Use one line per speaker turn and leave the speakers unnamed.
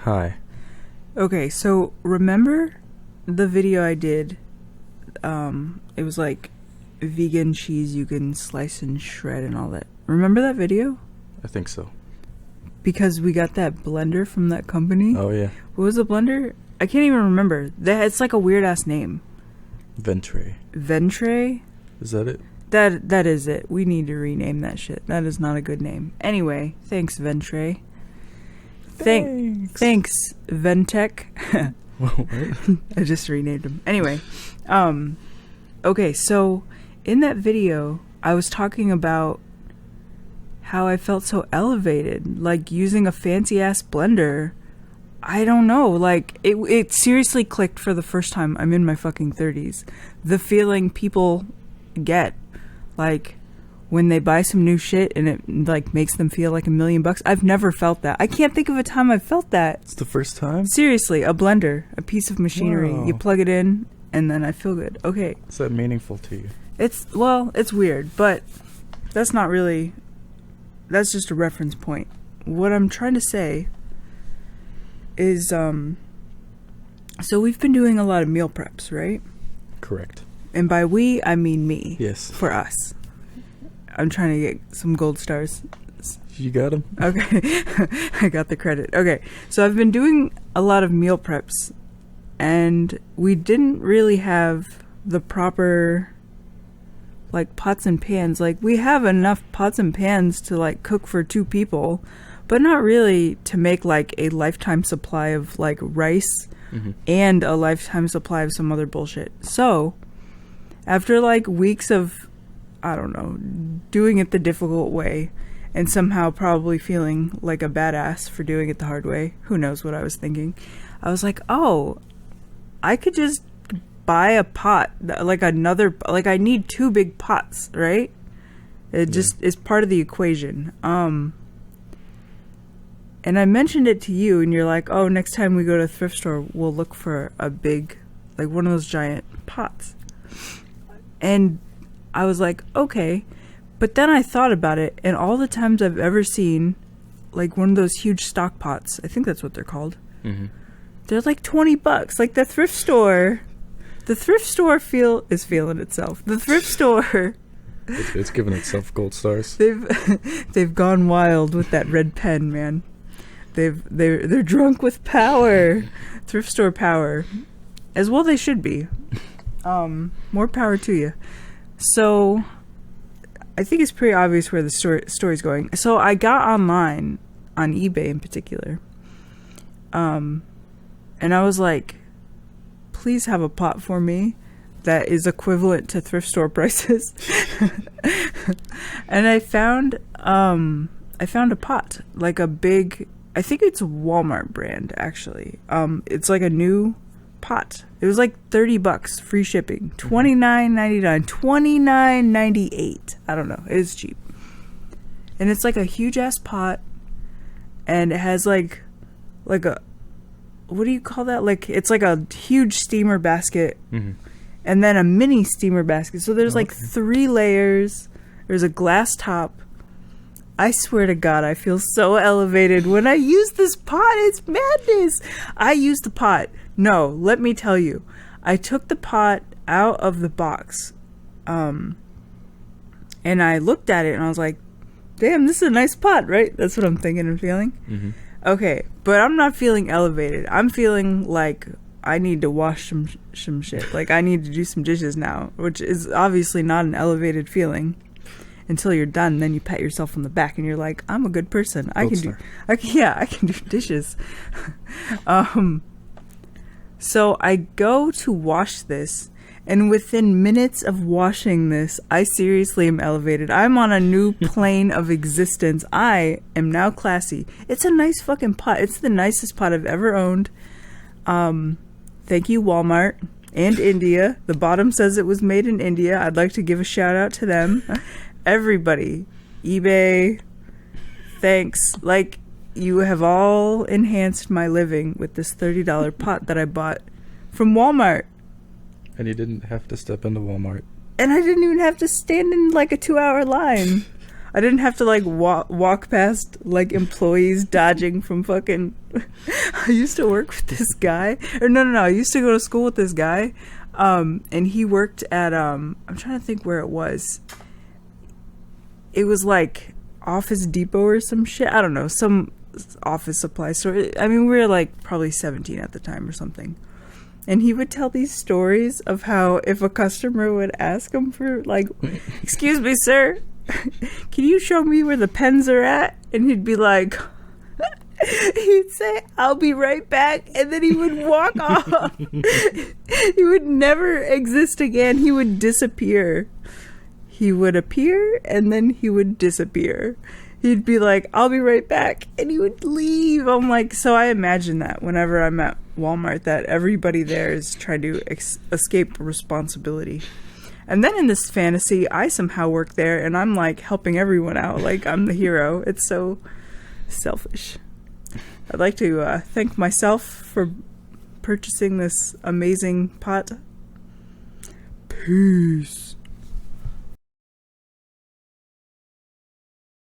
Hi.
Okay, so remember the video I did? It was like vegan cheese you can slice and shred and all that. Remember that video?
I think so.
Because we got that blender from that company.
Oh, yeah.
What was the blender? I can't even remember. It's like a weird-ass name.
Ventre.
Ventre?
Is that it?
That is it. We need to rename that shit. That is not a good name. Anyway, thanks, Ventre. Thanks, Ventec.
What?
I just renamed him. Anyway, okay, so in that video, I was talking about how I felt so elevated, like using a fancy-ass blender. I don't know, like, it seriously clicked for the first time. I'm in my fucking 30s. The feeling people get, like, when they buy some new shit and it, like, makes them feel like $1 million. I've never felt that. I can't think of a time I've felt that.
It's the first time?
Seriously, a blender, a piece of machinery.
Wow.
You plug it in, and then I feel good. Okay.
Is that meaningful to you?
It's weird, but that's not really... That's just a reference point. What I'm trying to say is, so we've been doing a lot of meal preps, right?
Correct.
And by we, I mean me.
Yes.
For us. I'm trying to get some gold stars.
You got them?
Okay. I got the credit. Okay. So I've been doing a lot of meal preps, and we didn't really have the proper, like, pots and pans. Like, we have enough pots and pans to, like, cook for 2 people, but not really to make, like, a lifetime supply of, like, rice and a lifetime supply of some other bullshit. So, after, like, weeks of, I don't know, doing it the difficult way, and somehow probably feeling like a badass for doing it the hard way, who knows what I was thinking, I was like, oh, I could just buy a pot, like another, like I need 2 big pots, right? It just is part of the equation. And I mentioned it to you, and you're like, oh, next time we go to a thrift store, we'll look for a big, like one of those giant pots. And I was like, okay. But then I thought about it, and all the times I've ever seen, like, one of those huge stock pots, I think that's what they're called, they're like $20. Like, the thrift store is feeling itself. The thrift store...
It's giving itself gold stars.
They've gone wild with that red pen, man. They're drunk with power. Thrift store power. As well they should be. More power to you. So, I think it's pretty obvious where the story's going. So, I got online, on eBay in particular, and I was like, please have a pot for me that is equivalent to thrift store prices. And I found a pot, like a big, I think it's a Walmart brand, actually. It's like a new pot. It was like $30, free shipping. $29.99, $29.98. I don't know. It is cheap. And it's like a huge ass pot, and it has like a, what do you call that? Like, it's like a huge steamer basket, and then a mini steamer basket. So there's like 3 layers. There's a glass top. I swear to God, I feel so elevated when I use this pot. It's madness. I used the pot. No, let me tell you. I took the pot out of the box, and I looked at it, and I was like, damn, this is a nice pot, right? That's what I'm thinking and feeling. Okay, but I'm not feeling elevated. I'm feeling like I need to wash some shit. Like, I need to do some dishes now, which is obviously not an elevated feeling. Until you're done, then you pat yourself on the back and you're like, I'm a good person. I can do dishes. So I go to wash this, and within minutes of washing this, I seriously am elevated. I'm on a new plane of existence. I am now classy. It's a nice fucking pot. It's the nicest pot I've ever owned. Thank you, Walmart and India. The bottom says it was made in India. I'd like to give a shout out to them. Everybody, eBay, thanks. Like, you have all enhanced my living with this $30 pot that I bought from Walmart.
And you didn't have to step into Walmart.
And I didn't even have to stand in like a 2-hour line. I didn't have to like walk past like employees dodging from fucking. I used to work with this guy, or no, I used to go to school with this guy, and he worked at I'm trying to think where it was. It was like Office Depot or some shit. I don't know, some office supply store. I mean, we were like probably 17 at the time or something. And he would tell these stories of how if a customer would ask him for, like, excuse me, sir, can you show me where the pens are at? And he'd be like, he'd say, I'll be right back. And then he would walk off. He would never exist again. He would disappear. He would appear and then he would disappear. He'd be like, I'll be right back. And he would leave. I'm like, so I imagine that whenever I'm at Walmart, that everybody there is trying to escape responsibility. And then in this fantasy, I somehow work there and I'm like helping everyone out. Like I'm the hero. It's so selfish. I'd like to thank myself for purchasing this amazing pot. Peace.